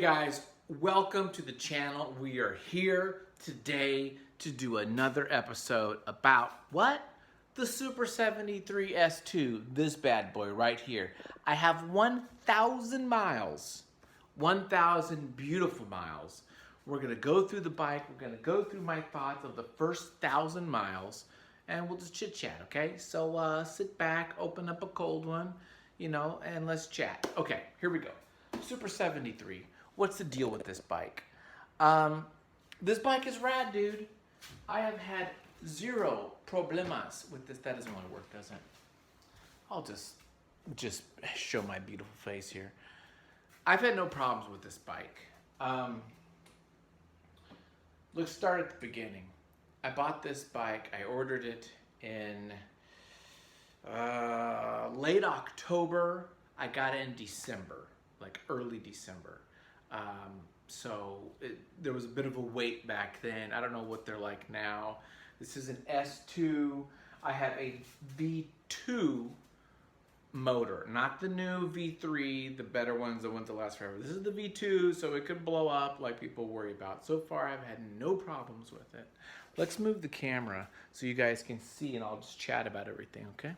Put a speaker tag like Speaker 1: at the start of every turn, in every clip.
Speaker 1: guys, welcome to the channel. We are here today to do another episode about what? The Super 73 S2, this bad boy right here. I have 1,000 miles, 1,000 beautiful miles. We're gonna go through the bike, we're gonna go through my thoughts of the first 1,000 miles, and we'll just chit chat, okay? So sit back, open up a cold one, and let's chat. Okay, here we go. Super 73. What's the deal with this bike? This bike is rad, dude. I have had zero problemas with this. That doesn't really work, does it? I'll just show my beautiful face here. I've had no problems with this bike. Let's start at the beginning. I bought this bike. I ordered it in late October. I got it in December, like early December. There was a bit of a wait back then. I don't know what they're like now. This is an S2. I have a V2 motor, not the new V3, the better ones, the ones that last forever. This is the V2, so it could blow up like people worry about. So far, I've had no problems with it. Let's move the camera so you guys can see, and I'll just chat about everything, okay?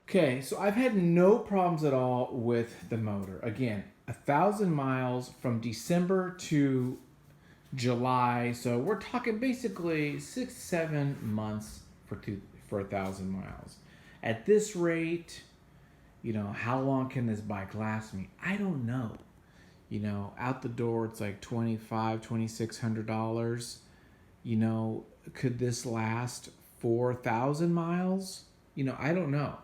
Speaker 1: Okay, so I've had no problems at all with the motor. Again, 1,000 miles from December to July, so we're talking basically 6-7 months for 1,000 miles. At this rate, how long can this bike last me? I don't know. Out the door it's like $2,600. Could this last 4,000 miles? I don't know.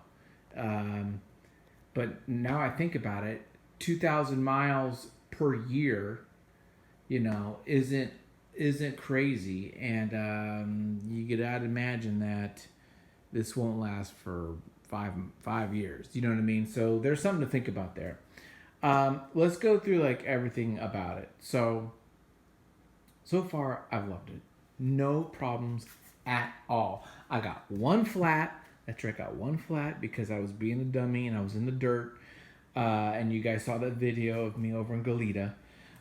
Speaker 1: But now I think about it, 2,000 miles per year, isn't crazy, and you gotta imagine that this won't last for five years. You know what I mean? So there's something to think about there. Let's go through like everything about it. So far I've loved it. No problems at all. I got one flat. That's right, I got one flat because I was being a dummy and I was in the dirt. And you guys saw that video of me over in Goleta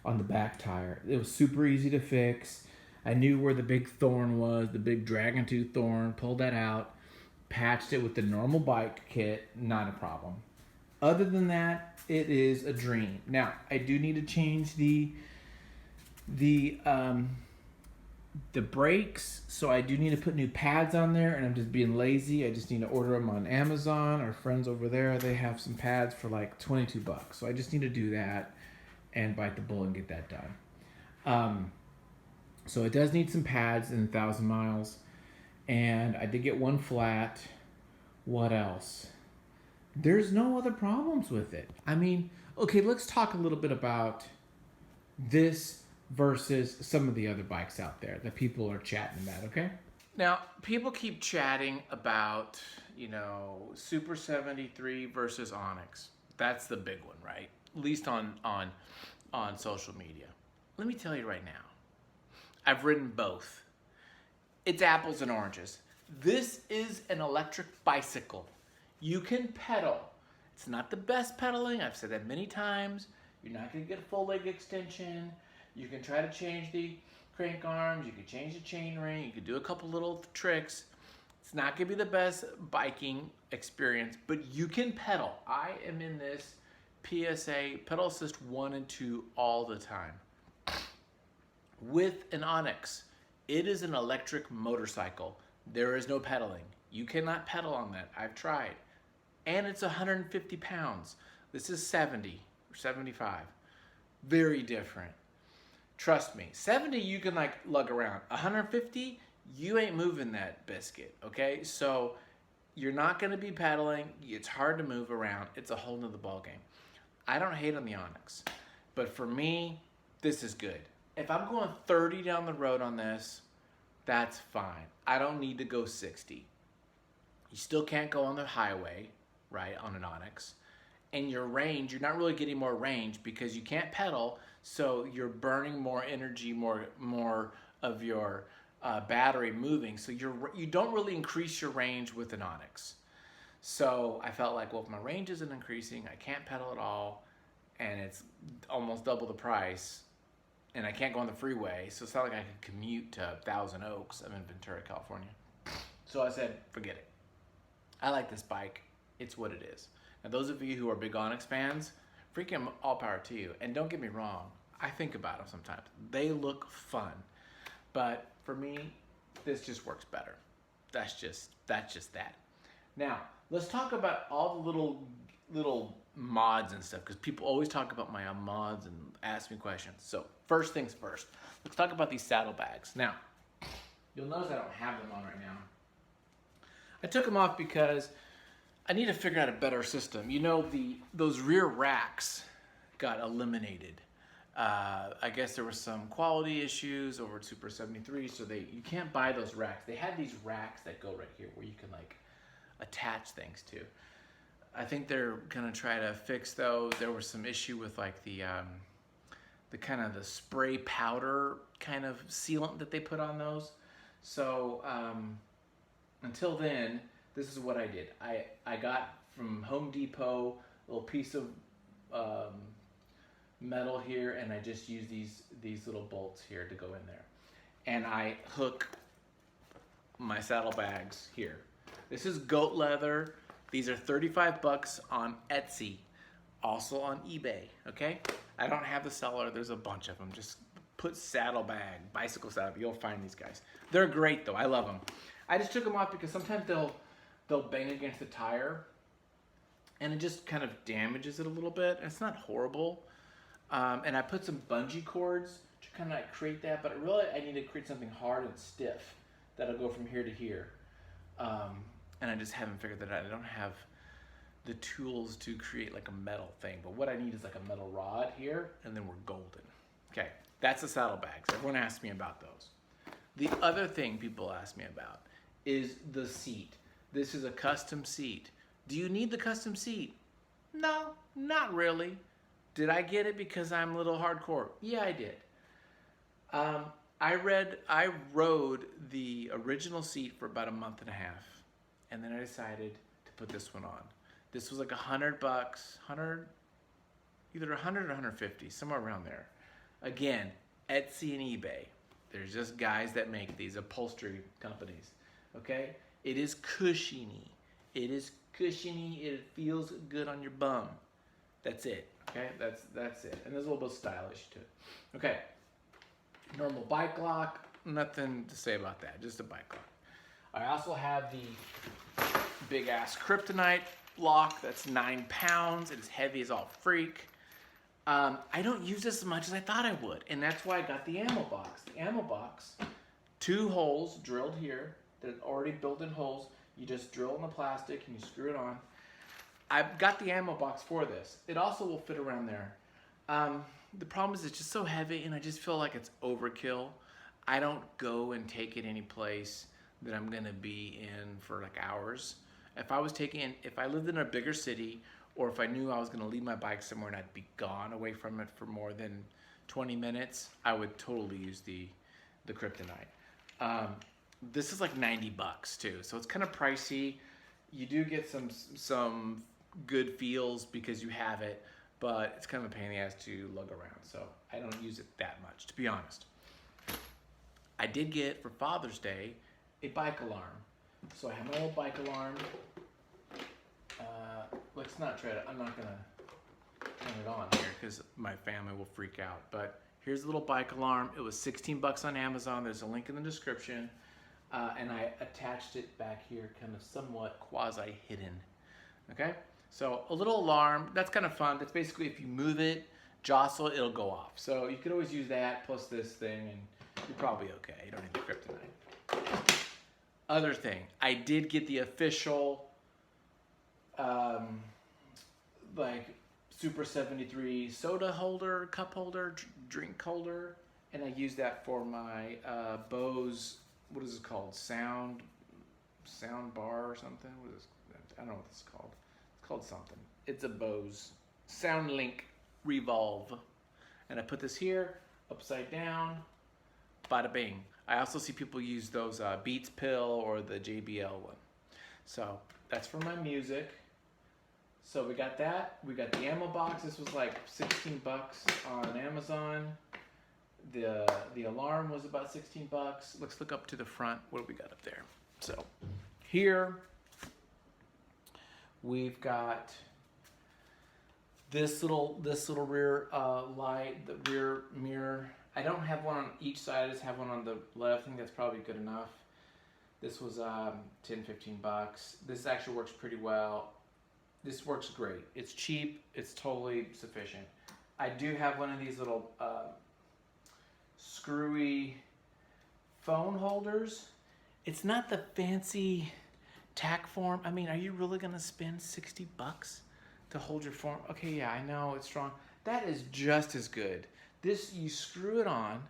Speaker 1: on the back tire. It was super easy to fix. I knew where the big thorn was, the big dragon tooth thorn, pulled that out, patched it with the normal bike kit, not a problem. Other than that, it is a dream. Now, I do need to change the brakes, so I do need to put new pads on there, and I'm just being lazy. I just need to order them on Amazon. Our friends over there, they have some pads for like $22, so I just need to do that and bite the bullet and get that done. So it does need some pads in 1,000 miles, and I did get one flat. What else? There's no other problems with it. I mean, okay, let's talk a little bit about this versus some of the other bikes out there that people are chatting about, okay? Now, people keep chatting about, Super 73 versus Onyx. That's the big one, right? At least on social media. Let me tell you right now, I've ridden both. It's apples and oranges. This is an electric bicycle. You can pedal. It's not the best pedaling. I've said that many times. You're not gonna get a full leg extension. You can try to change the crank arms, you can change the chain ring, you can do a couple little tricks. It's not gonna be the best biking experience, but you can pedal. I am in this PSA pedal assist 1 and 2 all the time. With an Onyx, it is an electric motorcycle. There is no pedaling. You cannot pedal on that. I've tried. And it's 150 pounds. This is 70 or 75. Very different. Trust me, 70 you can like lug around. 150, you ain't moving that biscuit, okay? So you're not gonna be pedaling. It's hard to move around. It's a whole nother ballgame. I don't hate on the Onyx, but for me, this is good. If I'm going 30 down the road on this, that's fine. I don't need to go 60. You still can't go on the highway, right, on an Onyx. And your range, you're not really getting more range because you can't pedal, so you're burning more energy, more of your battery moving. So you don't really increase your range with an Onyx. So I felt like, well, if my range isn't increasing, I can't pedal at all, and it's almost double the price, and I can't go on the freeway, so it's not like I can commute to Thousand Oaks. I'm in Ventura, California. So I said, forget it. I like this bike. It's what it is. Now, those of you who are big Onyx fans, freaking all power to you. And don't get me wrong, I think about them sometimes. They look fun, but for me, this just works better. That's just that. Now, let's talk about all the little mods and stuff, because people always talk about my mods and ask me questions. So first things first, let's talk about these saddlebags. Now, you'll notice I don't have them on right now. I took them off because I need to figure out a better system. You know, those rear racks got eliminated. I guess there were some quality issues over at SUPER73, so you can't buy those racks. They had these racks that go right here where you can like attach things to. I think they're gonna try to fix those. There was some issue with like the kind of the spray powder kind of sealant that they put on those. So until then, this is what I did. I got from Home Depot a little piece of metal here, and I just use these little bolts here to go in there. And I hook my saddlebags here. This is goat leather. These are 35 bucks on Etsy, also on eBay, okay? I don't have the seller, there's a bunch of them. Just put saddlebag, bicycle saddle, you'll find these guys. They're great though, I love them. I just took them off because sometimes they'll bang against the tire and it just kind of damages it a little bit. It's not horrible. And I put some bungee cords to kind of like create that, but really I need to create something hard and stiff that'll go from here to here. And I just haven't figured that out. I don't have the tools to create like a metal thing, but what I need is like a metal rod here, and then we're golden. Okay, that's the saddlebags. Everyone asks me about those. The other thing people ask me about is the seat. This is a custom seat. Do you need the custom seat? No, not really. Did I get it because I'm a little hardcore? Yeah, I did. I rode the original seat for about a month and a half, and then I decided to put this one on. This was like $100, either 100 or 150, somewhere around there. Again, Etsy and eBay. There's just guys that make these, upholstery companies, okay? It is cushiony. It is cushiony, it feels good on your bum. That's it, okay? That's it. And there's a little bit of stylish to it. Okay, normal bike lock, nothing to say about that, just a bike lock. I also have the big ass kryptonite lock that's 9 pounds. It is heavy as all freak. I don't use this as much as I thought I would, and that's why I got the ammo box. The ammo box, 2 holes drilled here. They're already built-in holes. You just drill in the plastic and you screw it on. I've got the ammo box for this. It also will fit around there. The problem is it's just so heavy, and I just feel like it's overkill. I don't go and take it any place that I'm gonna be in for like hours. If I lived in a bigger city, or if I knew I was gonna leave my bike somewhere and I'd be gone away from it for more than 20 minutes, I would totally use the kryptonite. This is like 90 bucks too, so it's kind of pricey. You do get some good feels because you have it, but it's kind of a pain in the ass to lug around, so I don't use it that much, to be honest. I did get, for Father's Day, a bike alarm. So I have my old bike alarm. Let's not try to, I'm not gonna turn it on here because my family will freak out, but here's a little bike alarm. It was 16 bucks on Amazon. There's a link in the description. And I attached it back here, kind of somewhat quasi-hidden, okay? So a little alarm, that's kind of fun. That's basically if you move it, jostle it, it'll go off. So you could always use that plus this thing, and you're probably okay. You don't need the kryptonite. Other thing, I did get the official, like SUPER73 soda holder, cup holder, drink holder, and I use that for my Bose. What is it called? Sound bar or something? What is it? I don't know what it's called. It's called something. It's a Bose SoundLink Revolve. And I put this here, upside down, bada bing. I also see people use those Beats pill or the JBL one. So that's for my music. So we got that. We got the ammo box. This was like 16 bucks on Amazon. The alarm was about 16 bucks. Let's look up to the front. What do we got up there? So here we've got this little rear light, the rear mirror. I don't have one on each side. I just have one on the left. I think that's probably good enough. This was 10, 15 bucks. This actually works pretty well. This works great. It's cheap. It's totally sufficient. I do have one of these little screwy phone holders. It's not the fancy tack form. I mean, are you really gonna spend 60 bucks to hold your phone? Okay, yeah, I know it's strong. That is just as good. This, you screw it on.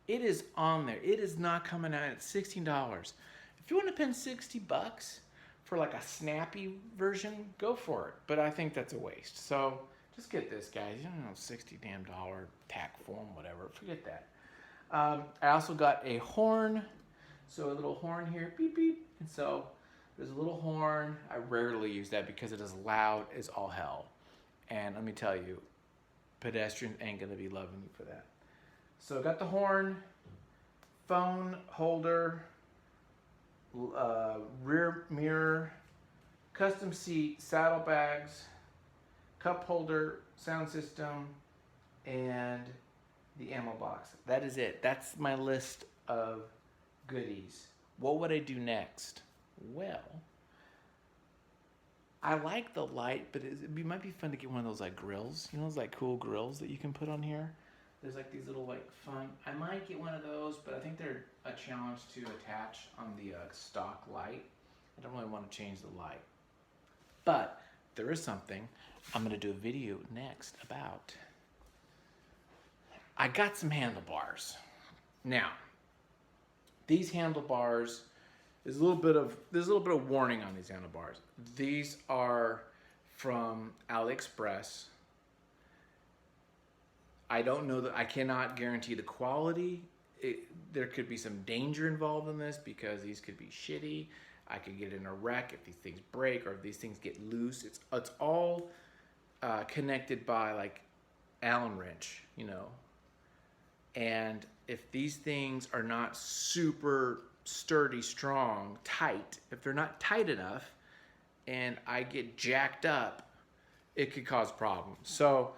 Speaker 1: It is on there. It is not coming out at $16. If you want to spend 60 bucks for like a snappy version, go for it. But I think that's a waste. So just get this, guys. You don't know, $60 damn tack form, whatever. Forget that. I also got a horn. So a little horn here, beep, beep. And so there's a little horn. I rarely use that because it is loud as all hell. And let me tell you, pedestrians ain't gonna be loving you for that. So I got the horn, phone holder, rear mirror, custom seat, saddlebags, cup holder, sound system, and the ammo box. That is it. That's my list of goodies. What would I do next? Well, I like the light, but it might be fun to get one of those like grills. You know those like cool grills that you can put on here? There's like these little like fun. I might get one of those, but I think they're a challenge to attach on the stock light. I don't really want to change the light. But there is something I'm going to do a video next about. I got some handlebars. Now, these handlebars, there's a little bit of warning on these handlebars. These are from AliExpress. I don't know that I cannot guarantee the quality. There could be some danger involved in this because these could be shitty. I could get in a wreck if these things break or if these things get loose. It's all connected by like Allen wrench, you know. And if these things are not super sturdy, strong, tight, if they're not tight enough and I get jacked up, it could cause problems. So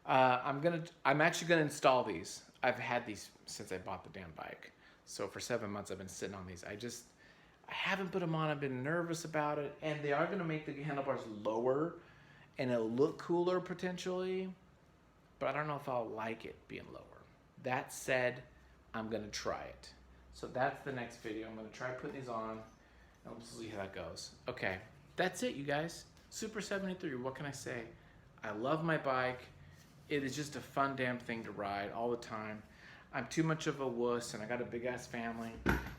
Speaker 1: I'm actually gonna install these. I've had these since I bought the damn bike. So for 7 months I've been sitting on these. I haven't put them on. I've been nervous about it, and they are gonna make the handlebars lower and it'll look cooler potentially, but I don't know if I'll like it being lower. That said, I'm gonna try it. So that's the next video. I'm gonna try putting these on and we'll see how that goes. Okay, that's it, you guys. SUPER73, what can I say? I love my bike. It is just a fun damn thing to ride all the time. I'm too much of a wuss and I got a big ass family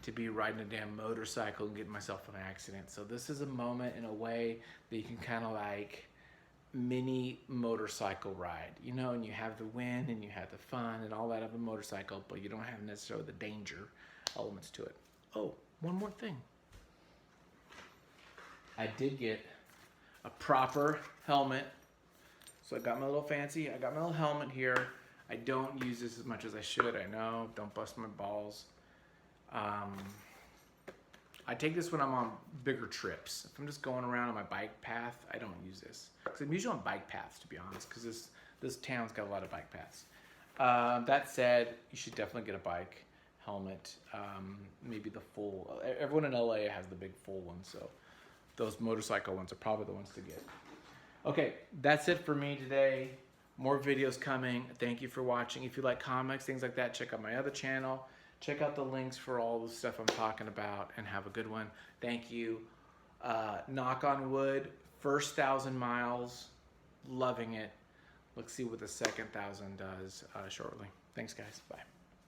Speaker 1: to be riding a damn motorcycle and getting myself in an accident. So this is a moment in a way that you can kind of like mini motorcycle ride, you know, and you have the wind and you have the fun and all that of a motorcycle, but you don't have necessarily the danger elements to it. Oh, one more thing. I did get a proper helmet. So I got my little helmet here. I don't use this as much as I should, I know. Don't bust my balls. I take this when I'm on bigger trips. If I'm just going around on my bike path, I don't use this. Because I'm usually on bike paths, to be honest, because this town's got a lot of bike paths. That said, you should definitely get a bike helmet. Maybe the full, everyone in LA has the big full one, so those motorcycle ones are probably the ones to get. Okay, that's it for me today. More videos coming. Thank you for watching. If you like comics, things like that, check out my other channel. Check out the links for all the stuff I'm talking about, and have a good one. Thank you. Knock on wood, first 1,000 miles, loving it. Let's see what the second 1,000 does shortly. Thanks, guys. Bye.